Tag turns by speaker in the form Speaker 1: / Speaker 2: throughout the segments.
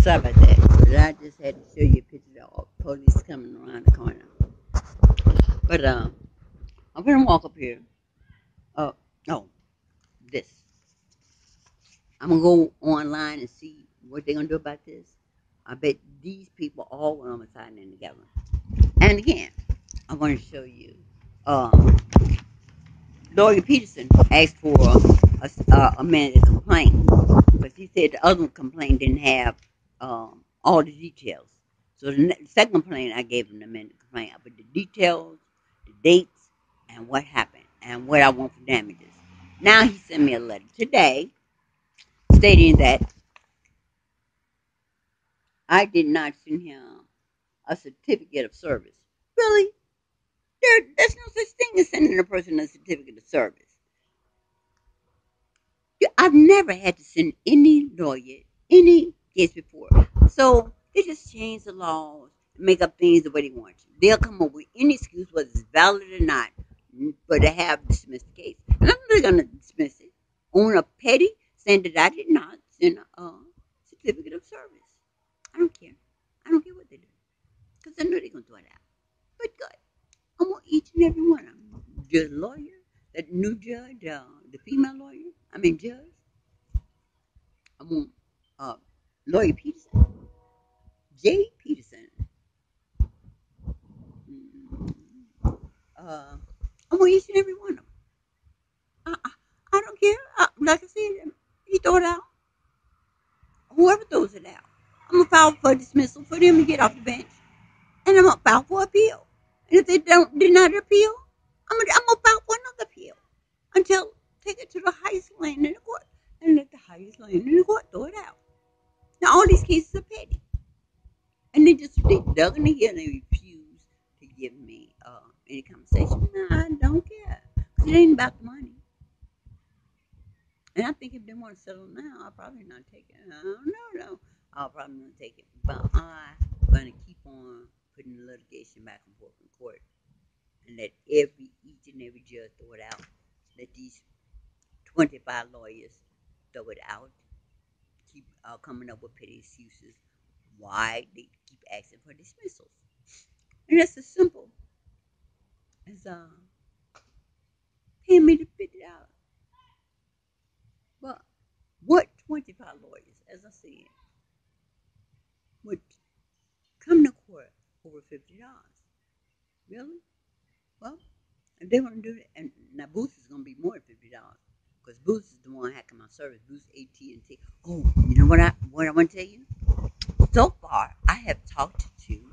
Speaker 1: Sorry about that. But I just had to show you a picture of police coming around the corner. But I'm gonna walk up here. Oh, no, this. I'm gonna go online and see what they're gonna do about this. I bet these people all went on the side in together. And again, I'm gonna show you. Um, Lawyer Peterson asked for a minute to complain because he said the other complaint didn't have all the details. So the second complaint, I gave him a minute to complain, but the details, the dates, and what happened, and what I want for damages. Now he sent me a letter today stating that I did not send him a certificate of service. Really? There's no such thing as sending a person a certificate of service. I've never had to send any lawyer any case before. So they just change the laws, make up things the way they want to. They'll come up with any excuse, whether it's valid or not, but they have dismissed the case. And I'm not going to dismiss it on a petty saying that I did not send a certificate of service. I don't care. I don't care what they do. Because I know they're going to throw it out. But good. I want each and every one of them. The lawyer, that new judge, the female lawyer, judge. I want Lawyer Peterson, J. Peterson. I want each and every one of them. I don't care. Like I said, he throw it out. Whoever throws it out, I'm gonna file for dismissal for them to get off the bench, and I'm gonna file for appeal. And if they don't deny the appeal, I'm gonna file for another appeal until take it to the highest lane in the court, and let the highest lane in the court throw it out. Now all these cases are petty. And they dug in the heel and they refused to give me any compensation. No, I don't care. Because it ain't about the money. And I think if they want to settle now, I'll probably not take it. No. I'll probably not take it. But I'm going to keep on putting the litigation back and forth in court. And let each and every judge throw it out. Let these 25 lawyers throw it out. Keep coming up with petty excuses why they keep asking for dismissals. And that's as simple as paying me the $50. But what 25 lawyers, as I said, would come to court over $50? Really? Well, if they want to do it, and now Booth is going to be more than $50 because Booth is the one hacking my service. Booth AT&T. Oh, you know what I want to tell you? So far, I have talked to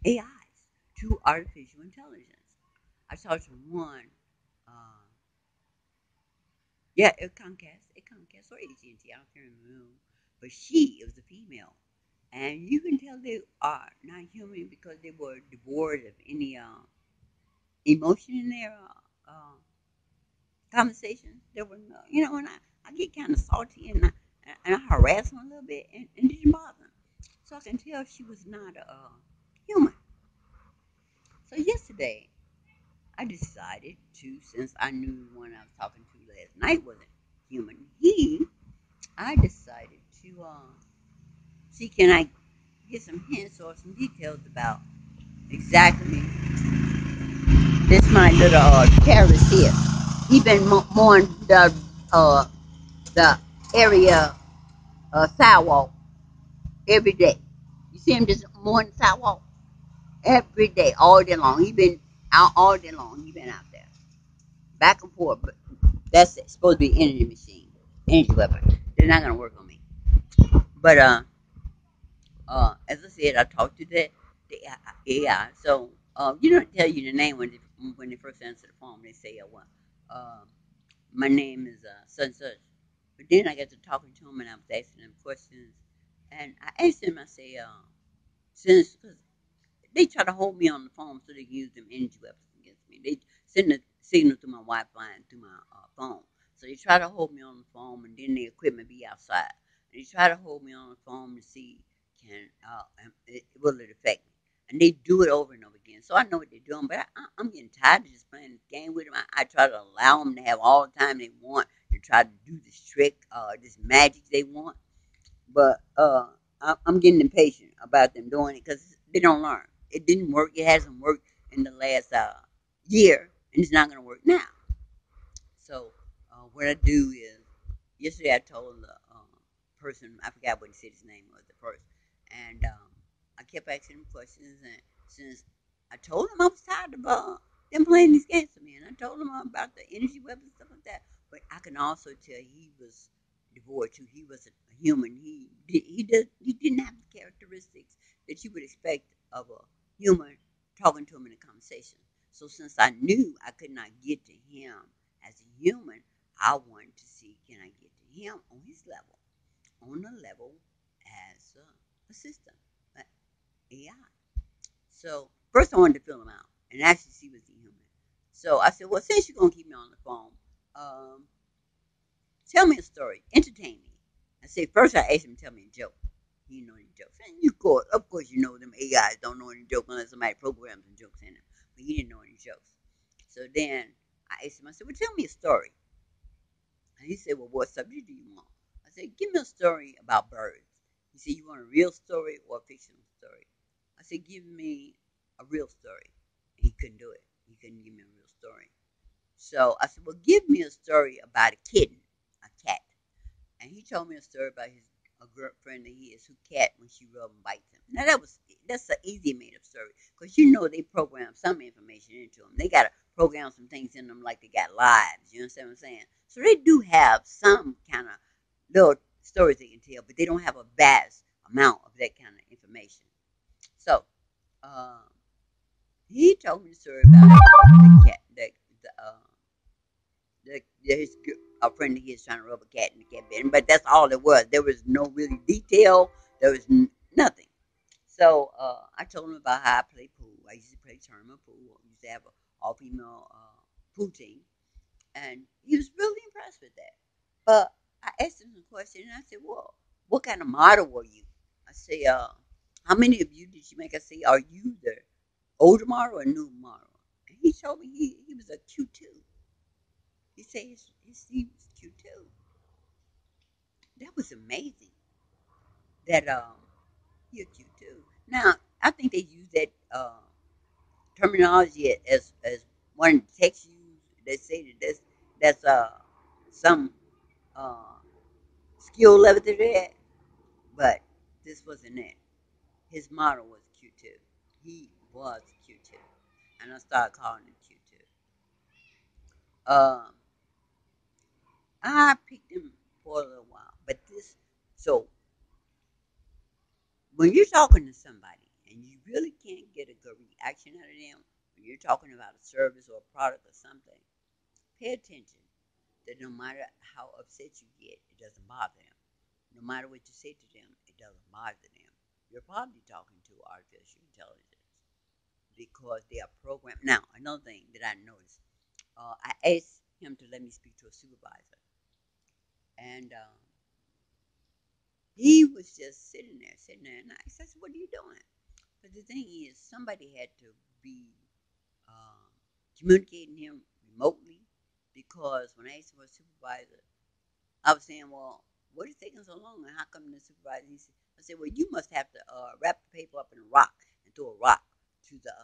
Speaker 1: AIs, to artificial intelligence. I talked to one. Yeah, Comcast or AT&T, I don't remember. But she was a female. And you can tell they are not human because they were devoid of any emotion in their conversation. There were no, and I get kind of salty and I harass them a little bit and it didn't bother them. So I can tell she was not a human. So yesterday, I decided to, since I knew the one I was talking to last night wasn't human, I decided to see can I get some hints or some details about exactly this my little terrorist here. He been mowing the area sidewalk every day. You see him just mowing the sidewalk every day, all day long. He been out all day long. He been out there back and forth. But that's supposed to be an energy machine, energy weapon. They're not gonna work on me. But as I said, I talked to the AI. So you don't tell you the name when they first answer the phone. They say, "Well, my name is such and such." But then I got to talking to them and I was asking them questions, and I asked them. I say, since cause they try to hold me on the phone so they can use them energy weapons against me. They send a signal through my Wi-Fi and through my phone. So they try to hold me on the phone, and then the equipment be outside. And they try to hold me on the phone to see will it affect me. And they do it over and over again. So I know what they're doing, but I'm getting tired of just playing this game with them. I try to allow them to have all the time they want to try to do this trick, this magic they want. But I'm getting impatient about them doing it because they don't learn. It didn't work. It hasn't worked in the last year, and it's not going to work now. So what I do is, yesterday I told the person, I forgot what he said his name was at first, and I kept asking him questions, and since I told him I was tired of them playing these games with me, and I told him about the energy weapons stuff like that, but I can also tell he was devoid too. He was a human. He didn't have the characteristics that you would expect of a human talking to him in a conversation. So since I knew I could not get to him as a human, I wanted to see, can I get to him on his level, on the level as a system, an AI. So first I wanted to fill him out and actually see was he human. So I said, well, since you're gonna keep me on the phone, um, tell me a story, entertain me. I said first I asked him to tell me a joke. He didn't know any jokes, and of course, you know them AIs don't know any jokes unless somebody programs some jokes in them. But he didn't know any jokes. So then I asked him, I said, well, tell me a story. And he said, well, what subject do you want? I said, give me a story about birds. He said, you want a real story or a fictional story? I said, give me a real story. And he couldn't do it. He couldn't give me a real story. So I said, well, give me a story about a kitten, a cat. And he told me a story about a girlfriend that he is who cat when she rubs and bites him. Now that's an easy made up story because they program some information into them. They got to program some things in them like they got lives. You understand what I'm saying? So they do have some kind of little stories they can tell, but they don't have a vast amount of that kind of information. So uh, he told me the story about the cat, his a friend of his trying to rub a cat in the cat bed, but that's all it was. There was no really detail. There was nothing. So I told him about how I play pool. I used to play tournament pool. I used to have an all female pool team, and he was really impressed with that. But I asked him a question, and I said, "Well, what kind of model were you?" I said, "How many of you did you make?" I said, "Are you the older model or new model?" And he told me he was a Q2. He said he was Q2. That was amazing. That you're Q2. Now I think they use that terminology as one text use. They say that that's some uh, skill level to that, but this wasn't it. His model was Q2. He was Q2, and I started calling him Q2. I picked him for a little while, but this so when you're talking to somebody and you really can't get a good reaction out of them, when you're talking about a service or a product or something, pay attention that no matter how upset you get, it doesn't bother them. No matter what you say to them, it doesn't bother them. You're probably talking to artificial intelligence because they are programmed. Now, another thing that I noticed, I asked him to let me speak to a supervisor, and he was just sitting there, and I said, "What are you doing?" But the thing is, somebody had to be um, communicating him remotely because when I asked for a supervisor, I was saying, well, what is taking so long? And how come the supervisor? I said, well, you must have to wrap the paper up in a rock and throw a rock to the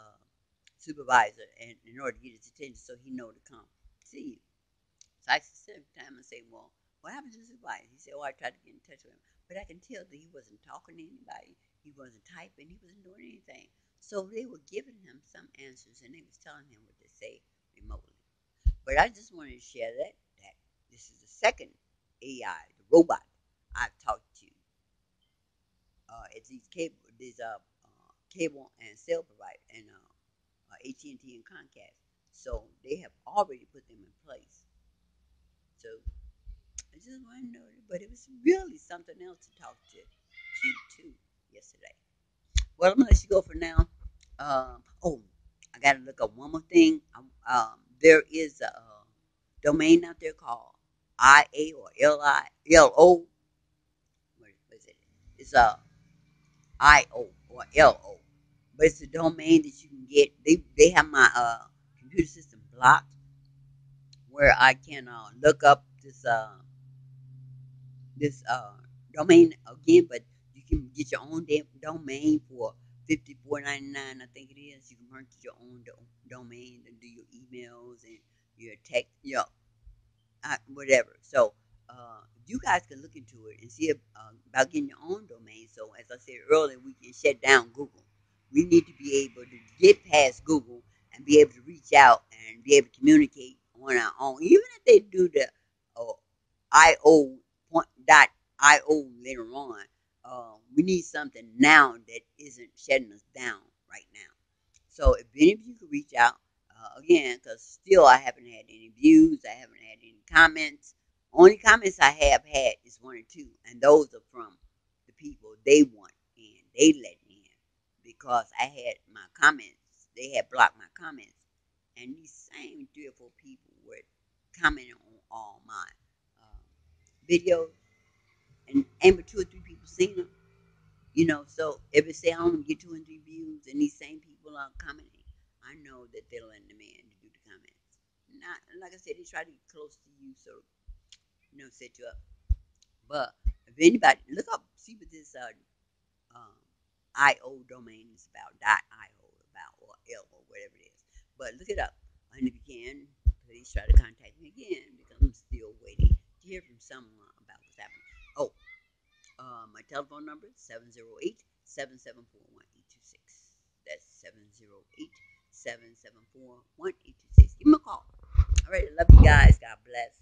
Speaker 1: supervisor in order to get his attention so he know to come see you. So I said time and say, well, what happened to the supervisor? He said, oh, I tried to get in touch with him. But I can tell that he wasn't talking to anybody. He wasn't typing. He wasn't doing anything. So they were giving him some answers and they was telling him what to say remotely. But I just wanted to share that this is the second AI, the robot I've talked to. It's cable and cell provider and AT&T and T and Comcast. So they have already put them in place. So I just want to know it, but it was really something else to talk to you too yesterday. Well, I'm gonna let you go for now. Oh, I gotta look up one more thing. There is a domain out there called IA or LO. What is it? It's a IO or LO, but it's a domain that you can get. They have my computer system blocked where I can look up this this domain again, but you can get your own domain for $54.99. I think it is. You can purchase your own domain and do your emails and your text, whatever. So you guys can look into it and see about getting your own domain. So as I said earlier, we can shut down Google. We need to be able to get past Google and be able to reach out and be able to communicate on our own. Even if they do the uh, IO .io later on, we need something now that isn't shutting us down right now. So if any of you could reach out again, because still I haven't had any views, I haven't had any comments. Only comments I have had is one or two, and those are from the people they want in, they let in, because I had my comments, they had blocked my comments, and these same 3 or 4 people were commenting on all my videos, and but 2 or 3 people seen them. So if it say I only get 2 or 3 views and these same people are commenting, I know that they're letting the man to do the comments. Not like I said, they try to get close to you, so set you up. But if anybody look up, see what this um, IO domain is about, .io about, or L or whatever it is. But look it up, and if you can, please try to contact me again because I'm still waiting to hear from someone about what's happening. Oh, my telephone number is 708-774-1826. That's 708-774-1826. Give me a call. All right, I love you guys. God bless.